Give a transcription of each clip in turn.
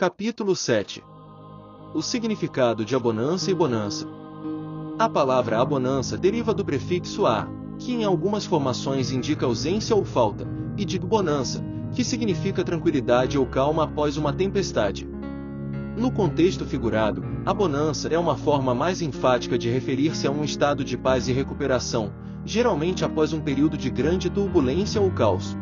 Capítulo 7. O significado de abonança e bonança. A palavra abonança deriva do prefixo a, que em algumas formações indica ausência ou falta, e de bonança, que significa tranquilidade ou calma após uma tempestade. No contexto figurado, a bonança é uma forma mais enfática de referir-se a um estado de paz e recuperação, geralmente após um período de grande turbulência ou caos.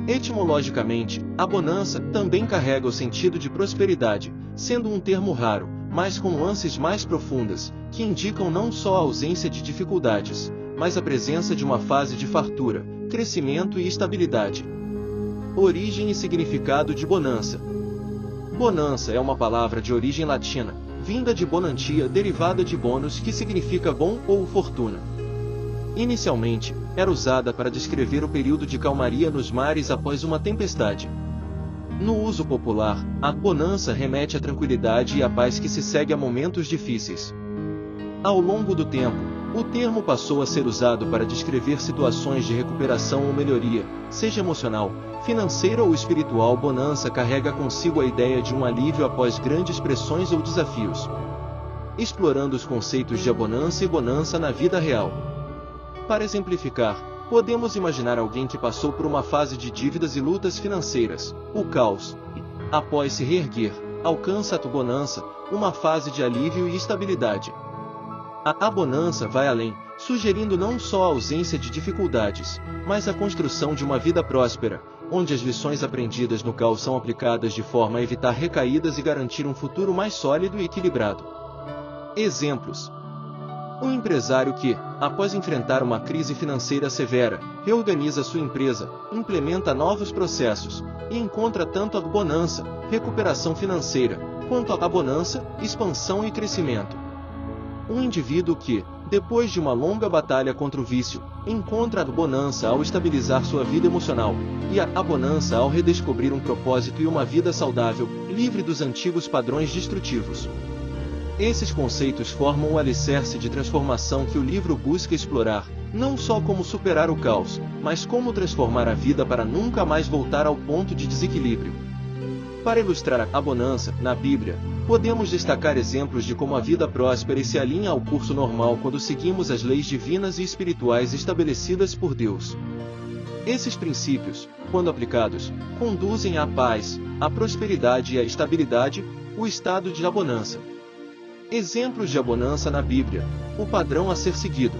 Etimologicamente, a bonança também carrega o sentido de prosperidade, sendo um termo raro, mas com nuances mais profundas, que indicam não só a ausência de dificuldades, mas a presença de uma fase de fartura, crescimento e estabilidade. Origem e significado de bonança. Bonança é uma palavra de origem latina, vinda de bonantia derivada de bonus, que significa bom ou fortuna. Inicialmente, era usada para descrever o período de calmaria nos mares após uma tempestade. No uso popular, a bonança remete à tranquilidade e à paz que se segue a momentos difíceis. Ao longo do tempo, o termo passou a ser usado para descrever situações de recuperação ou melhoria, seja emocional, financeira ou espiritual. Bonança carrega consigo a ideia de um alívio após grandes pressões ou desafios. Explorando os conceitos de abonança e bonança na vida real. Para exemplificar, podemos imaginar alguém que passou por uma fase de dívidas e lutas financeiras, o caos, e, após se reerguer, alcança a bonança, uma fase de alívio e estabilidade. A bonança vai além, sugerindo não só a ausência de dificuldades, mas a construção de uma vida próspera, onde as lições aprendidas no caos são aplicadas de forma a evitar recaídas e garantir um futuro mais sólido e equilibrado. Exemplos. Um empresário que, após enfrentar uma crise financeira severa, reorganiza sua empresa, implementa novos processos, e encontra tanto a bonança, recuperação financeira, quanto a bonança, expansão e crescimento. Um indivíduo que, depois de uma longa batalha contra o vício, encontra a bonança ao estabilizar sua vida emocional, e a bonança ao redescobrir um propósito e uma vida saudável, livre dos antigos padrões destrutivos. Esses conceitos formam o alicerce de transformação que o livro busca explorar, não só como superar o caos, mas como transformar a vida para nunca mais voltar ao ponto de desequilíbrio. Para ilustrar a bonança, na Bíblia, podemos destacar exemplos de como a vida próspera e se alinha ao curso normal quando seguimos as leis divinas e espirituais estabelecidas por Deus. Esses princípios, quando aplicados, conduzem à paz, à prosperidade e à estabilidade, o estado de abonança. Exemplos de abonança na Bíblia, o padrão a ser seguido.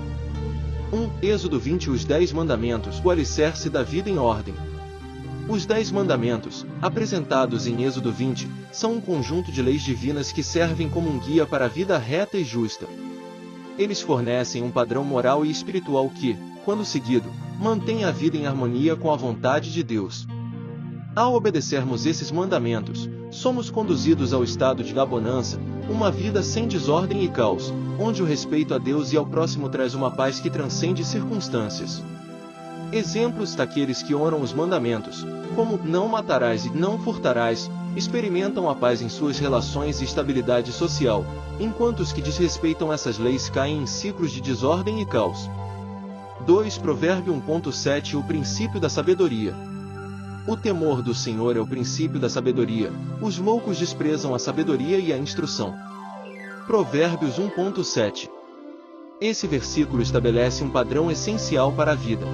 1. Êxodo 20. Os 10 mandamentos, o alicerce da vida em ordem. Os 10 mandamentos, apresentados em Êxodo 20, são um conjunto de leis divinas que servem como um guia para a vida reta e justa. Eles fornecem um padrão moral e espiritual que, quando seguido, mantém a vida em harmonia com a vontade de Deus. Ao obedecermos esses mandamentos, somos conduzidos ao estado de abonança, uma vida sem desordem e caos, onde o respeito a Deus e ao próximo traz uma paz que transcende circunstâncias. Exemplos daqueles que honram os mandamentos, como não matarás e não furtarás, experimentam a paz em suas relações e estabilidade social, enquanto os que desrespeitam essas leis caem em ciclos de desordem e caos. 2. Provérbio 1.7. O princípio da sabedoria. O temor do Senhor é o princípio da sabedoria, os loucos desprezam a sabedoria e a instrução. Provérbios 1.7. Esse versículo estabelece um padrão essencial para a vida.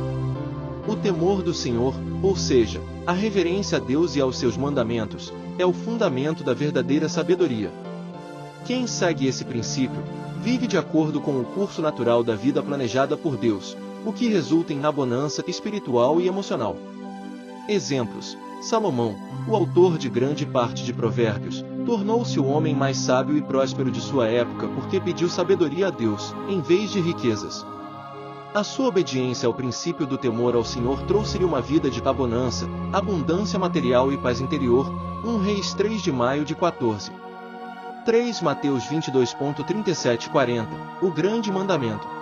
O temor do Senhor, ou seja, a reverência a Deus e aos seus mandamentos, é o fundamento da verdadeira sabedoria. Quem segue esse princípio, vive de acordo com o curso natural da vida planejada por Deus, o que resulta em abonança espiritual e emocional. Exemplos. Salomão, o autor de grande parte de Provérbios, tornou-se o homem mais sábio e próspero de sua época porque pediu sabedoria a Deus, em vez de riquezas. A sua obediência ao princípio do temor ao Senhor trouxe-lhe uma vida de abonança, abundância material e paz interior. 1 Reis 3 de maio de 14. 3 Mateus 22.37-40. O grande mandamento.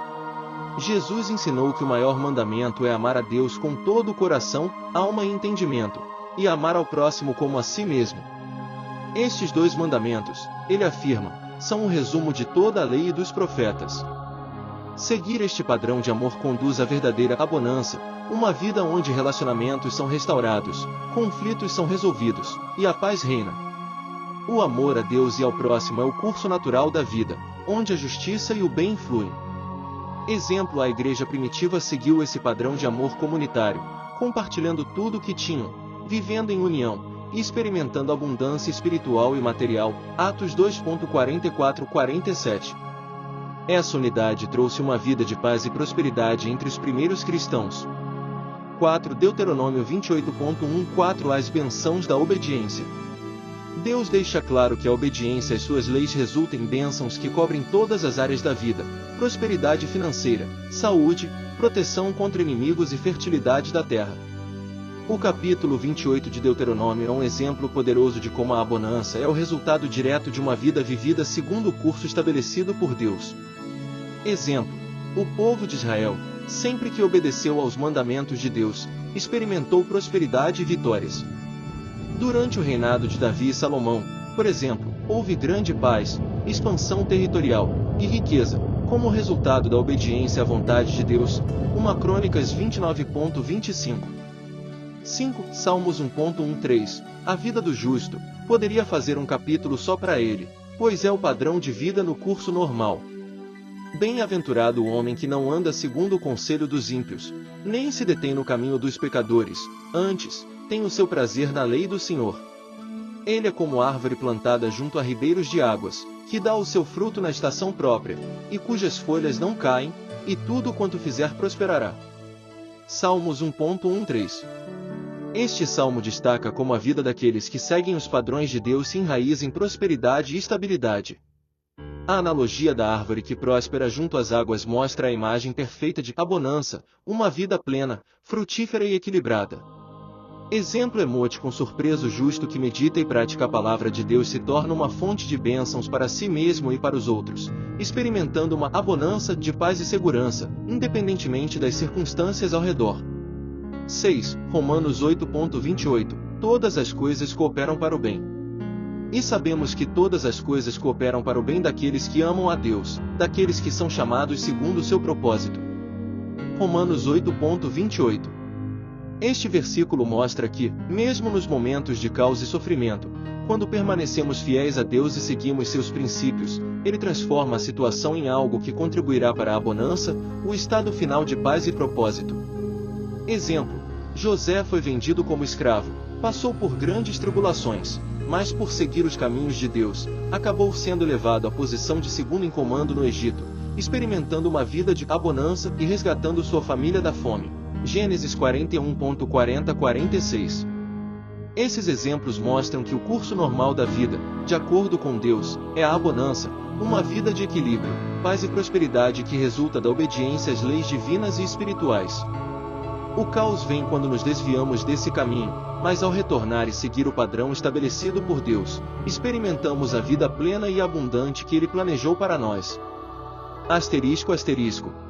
Jesus ensinou que o maior mandamento é amar a Deus com todo o coração, alma e entendimento, e amar ao próximo como a si mesmo. Estes 2 mandamentos, ele afirma, são o resumo de toda a lei e dos profetas. Seguir este padrão de amor conduz à verdadeira abonança, uma vida onde relacionamentos são restaurados, conflitos são resolvidos, e a paz reina. O amor a Deus e ao próximo é o curso natural da vida, onde a justiça e o bem fluem. Exemplo: a igreja primitiva seguiu esse padrão de amor comunitário, compartilhando tudo o que tinham, vivendo em união, e experimentando abundância espiritual e material. Atos 2:44-47. Essa unidade trouxe uma vida de paz e prosperidade entre os primeiros cristãos. 4 Deuteronômio 28.1-4 As bênçãos da obediência. Deus deixa claro que a obediência às suas leis resulta em bênçãos que cobrem todas as áreas da vida: prosperidade financeira, saúde, proteção contra inimigos e fertilidade da terra. O capítulo 28 de Deuteronômio é um exemplo poderoso de como a bonança é o resultado direto de uma vida vivida segundo o curso estabelecido por Deus. Exemplo: o povo de Israel, sempre que obedeceu aos mandamentos de Deus, experimentou prosperidade e vitórias. Durante o reinado de Davi e Salomão, por exemplo, houve grande paz, expansão territorial e riqueza, como resultado da obediência à vontade de Deus. 1 Crônicas 29.25. 5 Salmos 1.13 A vida do justo, poderia fazer um capítulo só para ele, pois é o padrão de vida no curso normal. Bem-aventurado o homem que não anda segundo o conselho dos ímpios, nem se detém no caminho dos pecadores, antes, tem o seu prazer na lei do Senhor. Ele é como árvore plantada junto a ribeiros de águas, que dá o seu fruto na estação própria, e cujas folhas não caem, e tudo quanto fizer prosperará. Salmos 1.13. Este salmo destaca como a vida daqueles que seguem os padrões de Deus se enraiza em prosperidade e estabilidade. A analogia da árvore que próspera junto às águas mostra a imagem perfeita de bonança, uma vida plena, frutífera e equilibrada. Exemplo: emote com surpresa: o justo que medita e pratica a palavra de Deus se torna uma fonte de bênçãos para si mesmo e para os outros, experimentando uma bonança de paz e segurança, independentemente das circunstâncias ao redor. 6 Romanos 8.28 Todas as coisas cooperam para o bem. E sabemos que todas as coisas cooperam para o bem daqueles que amam a Deus, daqueles que são chamados segundo o seu propósito. Romanos 8.28. Este versículo mostra que, mesmo nos momentos de caos e sofrimento, quando permanecemos fiéis a Deus e seguimos seus princípios, Ele transforma a situação em algo que contribuirá para a bonança, o estado final de paz e propósito. Exemplo: José foi vendido como escravo, passou por grandes tribulações, mas por seguir os caminhos de Deus, acabou sendo levado à posição de segundo em comando no Egito, experimentando uma vida de bonança e resgatando sua família da fome. Gênesis 41.40-46. Esses exemplos mostram que o curso normal da vida, de acordo com Deus, é a bonança, uma vida de equilíbrio, paz e prosperidade que resulta da obediência às leis divinas e espirituais. O caos vem quando nos desviamos desse caminho, mas ao retornar e seguir o padrão estabelecido por Deus, experimentamos a vida plena e abundante que Ele planejou para nós. ***.